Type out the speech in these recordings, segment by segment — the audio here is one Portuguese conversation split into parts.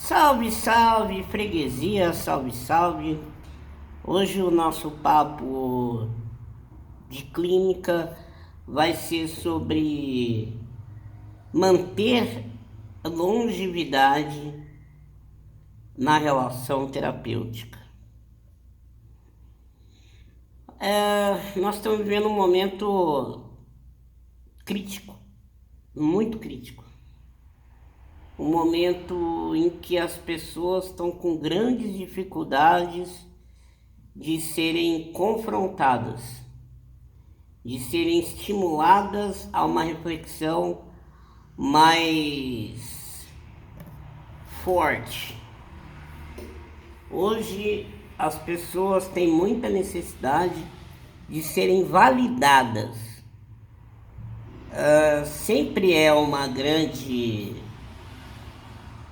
Salve, salve, freguesia, salve, salve. Hoje o nosso papo de clínica vai ser sobre manter a longevidade na relação terapêutica. Nós estamos vivendo um momento crítico, muito crítico. Um momento em que as pessoas estão com grandes dificuldades de serem confrontadas, de serem estimuladas a uma reflexão mais forte. Hoje as pessoas têm muita necessidade de serem validadas.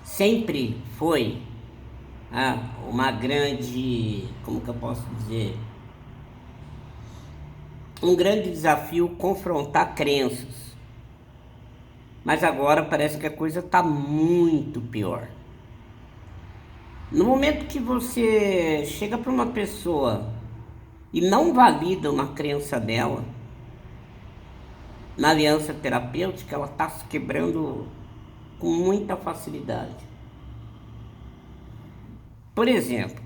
Sempre foi uma grande, como que eu posso dizer, um grande desafio confrontar crenças. Mas agora parece que a coisa está muito pior. No momento que você chega para uma pessoa e não valida uma crença dela, na aliança terapêutica, ela está se quebrando com muita facilidade. Por exemplo,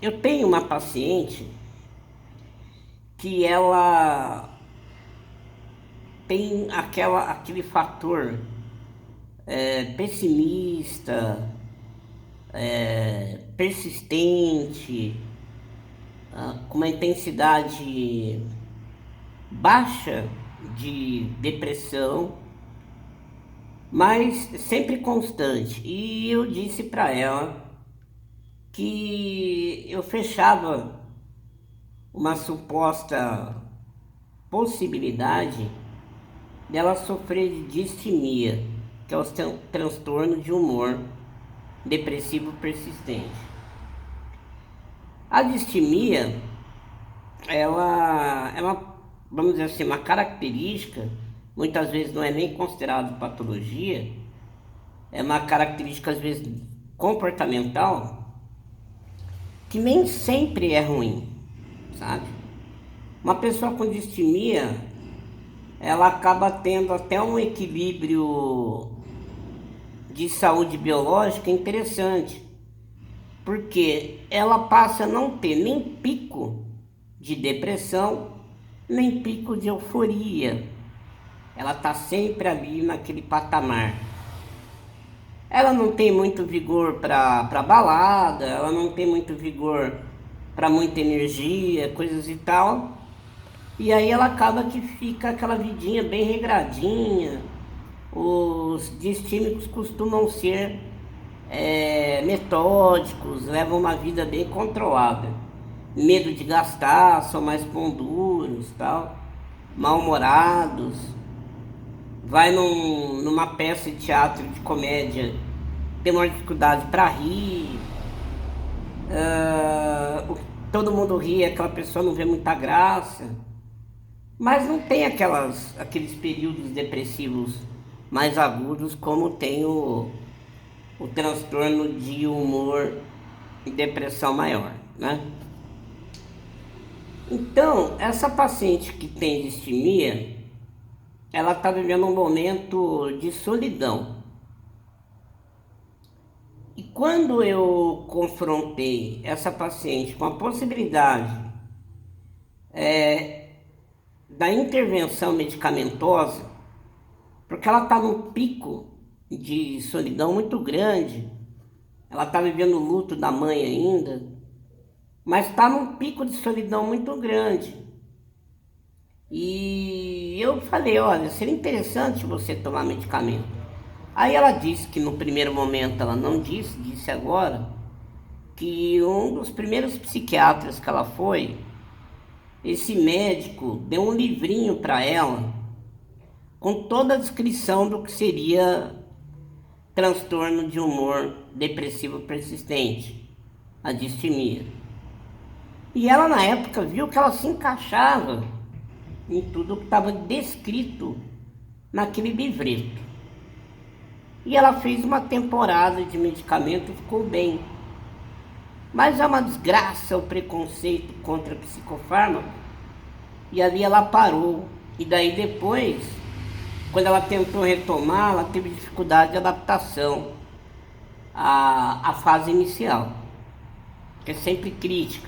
eu tenho uma paciente que ela tem aquele fator pessimista, persistente, com uma intensidade baixa de depressão, mas sempre constante. E eu disse para ela que eu fechava uma suposta possibilidade dela sofrer de distimia, que é o transtorno de humor depressivo persistente. A distimia, ela é vamos dizer assim, uma característica, muitas vezes não é nem considerado patologia, é uma característica às vezes comportamental, que nem sempre é ruim, sabe? Uma pessoa com distimia, ela acaba tendo até um equilíbrio de saúde biológica interessante, porque ela passa a não ter nem pico de depressão, nem pico de euforia. Ela está sempre ali naquele patamar. Ela não tem muito vigor para balada, ela não tem muito vigor para muita energia, coisas e tal. E aí ela acaba que fica aquela vidinha bem regradinha. Os distímicos costumam ser metódicos, levam uma vida bem controlada. Medo de gastar, são mais pão duros, tal, mal-humorados. Vai numa peça de teatro de comédia, tem uma dificuldade para rir. Todo mundo ri, aquela pessoa não vê muita graça. Mas não tem aqueles períodos depressivos mais agudos como tem o transtorno de humor e depressão maior, né? Então, essa paciente que tem distimia, ela está vivendo um momento de solidão. E quando eu confrontei essa paciente com a possibilidade da intervenção medicamentosa, porque ela está num pico de solidão muito grande, ela está vivendo o luto da mãe ainda, mas está num pico de solidão muito grande. E eu falei, olha, seria interessante você tomar medicamento. Aí ela disse que no primeiro momento ela não disse agora, que um dos primeiros psiquiatras que ela foi, esse médico deu um livrinho para ela, com toda a descrição do que seria transtorno de humor depressivo persistente, a distimia. E ela na época viu que ela se encaixava em tudo que estava descrito naquele livreto. E ela fez uma temporada de medicamento e ficou bem. Mas é uma desgraça o preconceito contra psicofármaco. E ali ela parou. E daí depois, quando ela tentou retomar, ela teve dificuldade de adaptação à fase inicial, que é sempre crítica.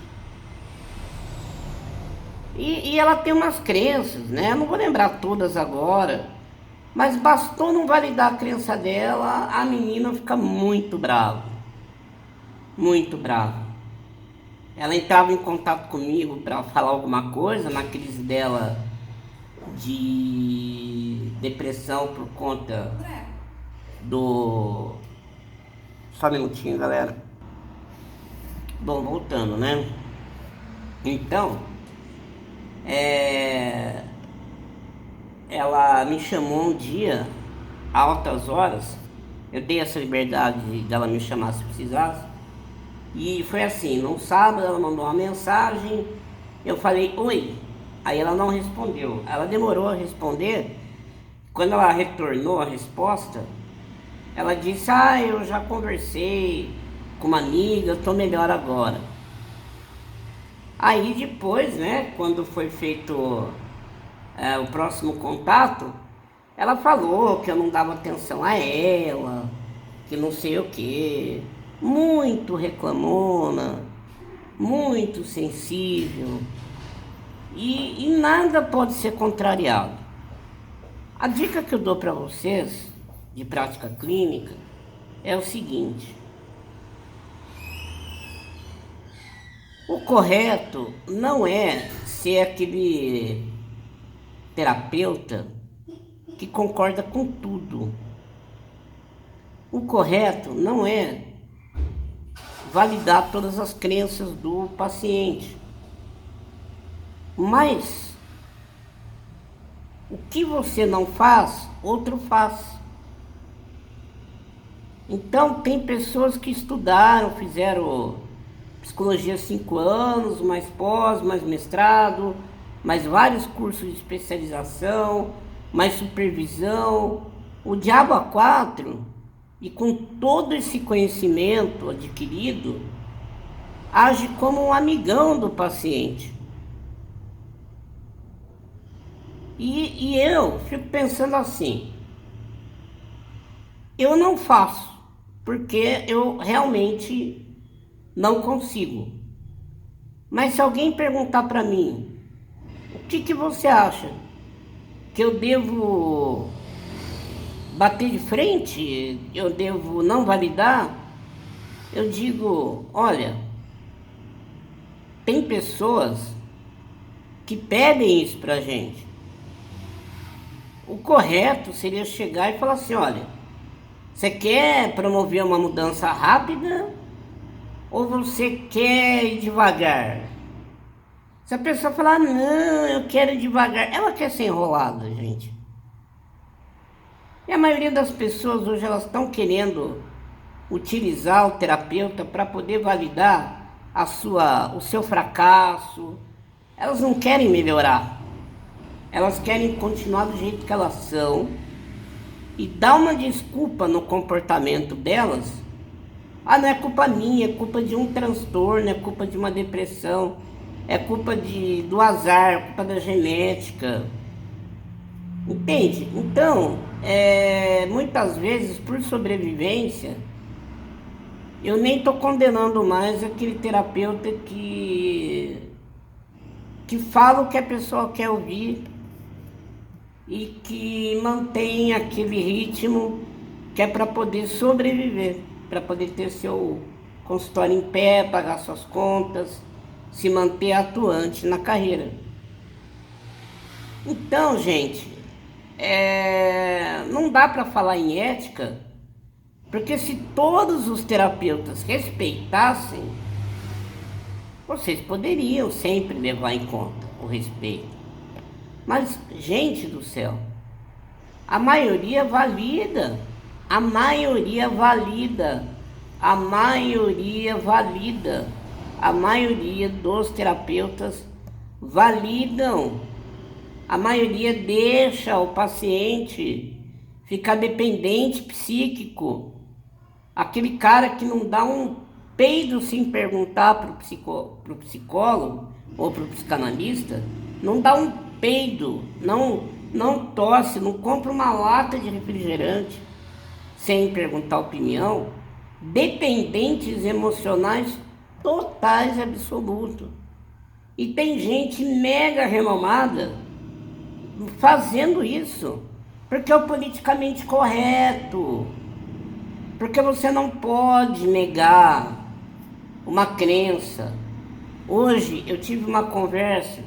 E ela tem umas crenças, né? Eu não vou lembrar todas agora, mas bastou não validar a crença dela, a menina fica muito brava. Muito brava. Ela entrava em contato comigo para falar alguma coisa na crise dela de depressão por conta do... Só um minutinho, galera. Bom, voltando, né? Então, ela me chamou um dia, a altas horas. Eu dei essa liberdade dela me chamar se precisasse. E foi assim, num sábado ela mandou uma mensagem, eu falei, oi. Aí ela não respondeu, ela demorou a responder. Quando ela retornou a resposta, ela disse, eu já conversei com uma amiga, eu tô melhor agora. Aí depois, né, quando foi feito o próximo contato, ela falou que eu não dava atenção a ela, que não sei o que, muito reclamona, muito sensível, e nada pode ser contrariado. A dica que eu dou para vocês de prática clínica é o seguinte: o correto não é ser aquele terapeuta que concorda com tudo. O correto não é validar todas as crenças do paciente. Mas o que você não faz, outro faz. Então tem pessoas que estudaram, fizeram psicologia 5 anos, mais pós, mais mestrado, mais vários cursos de especialização, mais supervisão, o diabo a quatro, e com todo esse conhecimento adquirido, age como um amigão do paciente. E eu fico pensando assim, eu não faço, porque eu realmente não consigo. Mas se alguém perguntar para mim, o que você acha? Que eu devo bater de frente? Eu devo não validar? Eu digo, olha, tem pessoas que pedem isso pra gente. O correto seria chegar e falar assim, olha, você quer promover uma mudança rápida ou você quer ir devagar? Se a pessoa falar, não, eu quero ir devagar, ela quer ser enrolada, gente. E a maioria das pessoas hoje, elas estão querendo utilizar o terapeuta para poder validar o seu fracasso. Elas não querem melhorar. Elas querem continuar do jeito que elas são e dar uma desculpa no comportamento delas. Não é culpa minha, é culpa de um transtorno, é culpa de uma depressão, é culpa do azar, é culpa da genética. Entende? Então, muitas vezes, por sobrevivência, eu nem estou condenando mais aquele terapeuta que fala o que a pessoa quer ouvir e que mantém aquele ritmo que é para poder sobreviver, para poder ter seu consultório em pé, pagar suas contas, se manter atuante na carreira. Então, gente, não dá para falar em ética, porque se todos os terapeutas respeitassem, vocês poderiam sempre levar em conta o respeito. Mas, gente do céu, a maioria valida, a maioria valida, a maioria valida, a maioria dos terapeutas validam, a maioria deixa o paciente ficar dependente psíquico, aquele cara que não dá um peido sem perguntar pro psicólogo ou pro psicanalista, não dá um peido, não tosse, não compra uma lata de refrigerante sem perguntar opinião, dependentes emocionais totais e absolutos. E tem gente mega renomada fazendo isso, porque é o politicamente correto, porque você não pode negar uma crença. Hoje eu tive uma conversa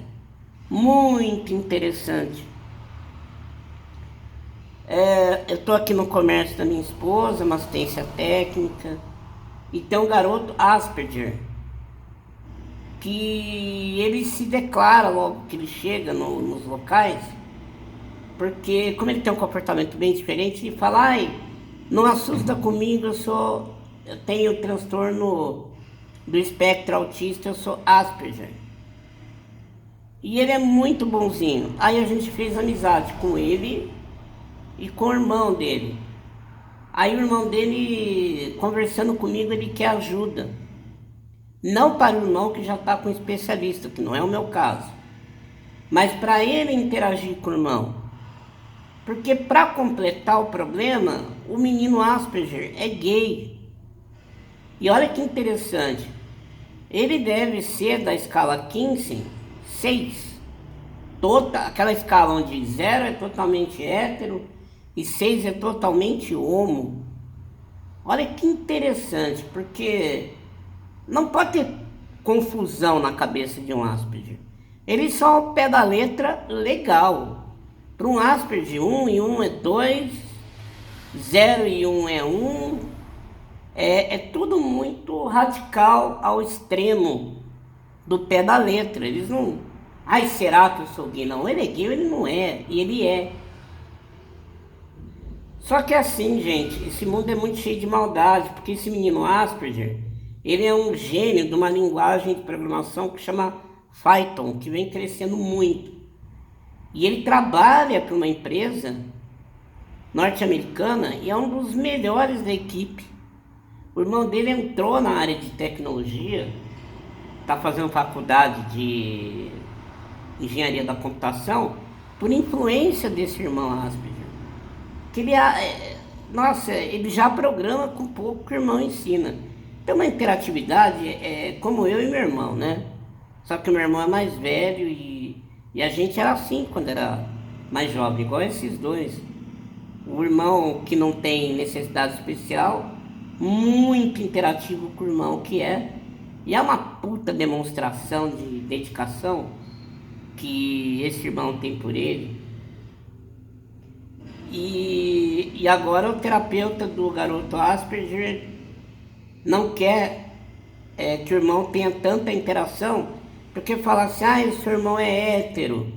muito interessante. Eu estou aqui no comércio da minha esposa, uma assistência técnica, e tem um garoto Asperger, que ele se declara logo que ele chega nos locais, porque como ele tem um comportamento bem diferente, ele fala: ai, não assusta comigo, eu tenho transtorno do espectro autista, eu sou Asperger. E ele é muito bonzinho. Aí a gente fez amizade com ele e com o irmão dele. Aí o irmão dele, conversando comigo, ele quer ajuda. Não para o irmão que já está com especialista, que não é o meu caso, mas para ele interagir com o irmão. Porque para completar o problema, o menino Asperger é gay. E olha que interessante, ele deve ser da escala Kinsey 6. Aquela escala onde 0 é totalmente hétero e 6 é totalmente homo. Olha que interessante, porque não pode ter confusão na cabeça de um Asperger. Ele só ao pé da letra legal. Para um Asperger, 1 e 1 é 2, 0 e 1 é 1. É tudo muito radical ao extremo do pé da letra. Eles não... ai, será que eu sou gay? Não, ele é gay, ele não é. E ele é. Só que assim, gente, esse mundo é muito cheio de maldade, porque esse menino Asperger, ele é um gênio de uma linguagem de programação que chama Python, que vem crescendo muito. E ele trabalha para uma empresa norte-americana e é um dos melhores da equipe. O irmão dele entrou na área de tecnologia, está fazendo faculdade de engenharia da computação, por influência desse irmão Asperger. Que ele, ele já programa com pouco que o irmão ensina. Tem uma interatividade, como eu e meu irmão, né? Só que o meu irmão é mais velho e a gente era assim quando era mais jovem, igual esses dois. O irmão que não tem necessidade especial, muito interativo com o irmão que é. E é uma puta demonstração de dedicação que esse irmão tem por ele. E agora o terapeuta do garoto Asperger não quer que o irmão tenha tanta interação, porque fala assim: ah, o seu irmão é hétero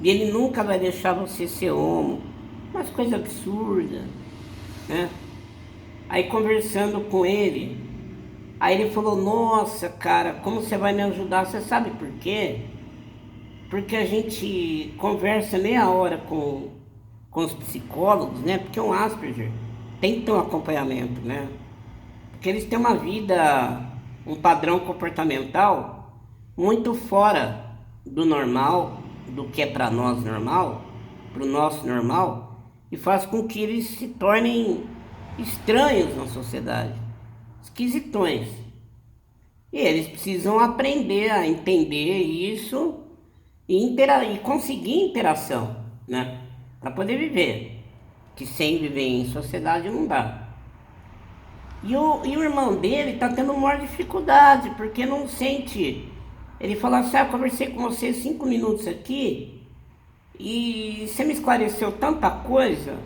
e ele nunca vai deixar você ser homo. Umas coisas absurdas, né? Aí conversando com ele, aí ele falou: nossa, cara, como você vai me ajudar? Você sabe por quê? Porque a gente conversa meia hora com os psicólogos, né? Porque um Asperger tem que ter um acompanhamento, né? Porque eles têm uma vida, um padrão comportamental muito fora do normal, do que é para nós normal, para o nosso normal, e faz com que eles se tornem estranhos na sociedade, esquisitões. E eles precisam aprender a entender isso e conseguir interação, né? Para poder viver, que sem viver em sociedade não dá. E o irmão dele está tendo maior dificuldade, porque não sente. Ele fala assim: eu conversei com você 5 minutos aqui e você me esclareceu tanta coisa.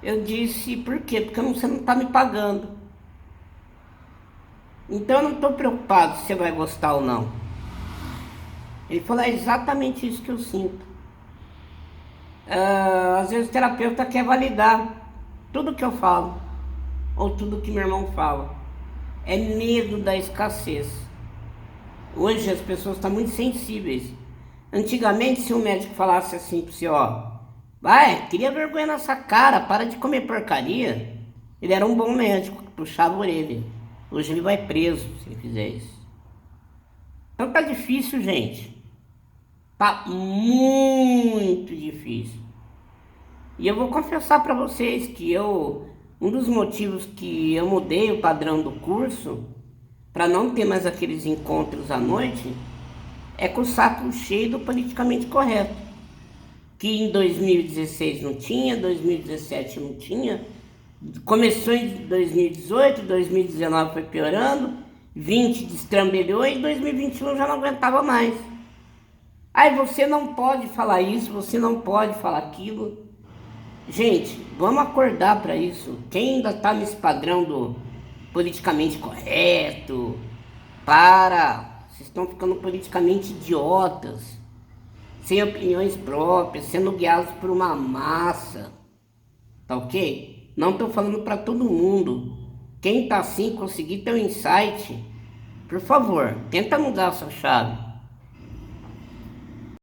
Eu disse: por quê? Porque você não está me pagando. Então eu não estou preocupado se você vai gostar ou não. Ele falou: é exatamente isso que eu sinto. Às vezes o terapeuta quer validar tudo que eu falo, ou tudo que meu irmão fala. É medo da escassez. Hoje as pessoas estão muito sensíveis. Antigamente, se um médico falasse assim para você: ó, Vai, cria vergonha nessa cara, para de comer porcaria. Ele era um bom médico, que puxava a orelha. Hoje ele vai preso se ele fizer isso. Então tá difícil, gente. Tá muito difícil. E eu vou confessar para vocês que um dos motivos que eu mudei o padrão do curso, para não ter mais aqueles encontros à noite, é com o saco cheio do politicamente correto. Que em 2016 não tinha, 2017 não tinha, começou em 2018, 2019 foi piorando, 20 destrambelhou e 2021 já não aguentava mais. Aí você não pode falar isso, você não pode falar aquilo. Gente, vamos acordar para isso. Quem ainda tá nesse padrão do politicamente correto, vocês estão ficando politicamente idiotas, sem opiniões próprias, sendo guiados por uma massa, tá ok? Não tô falando para todo mundo. Quem tá assim, conseguir ter um insight, por favor, tenta mudar a sua chave.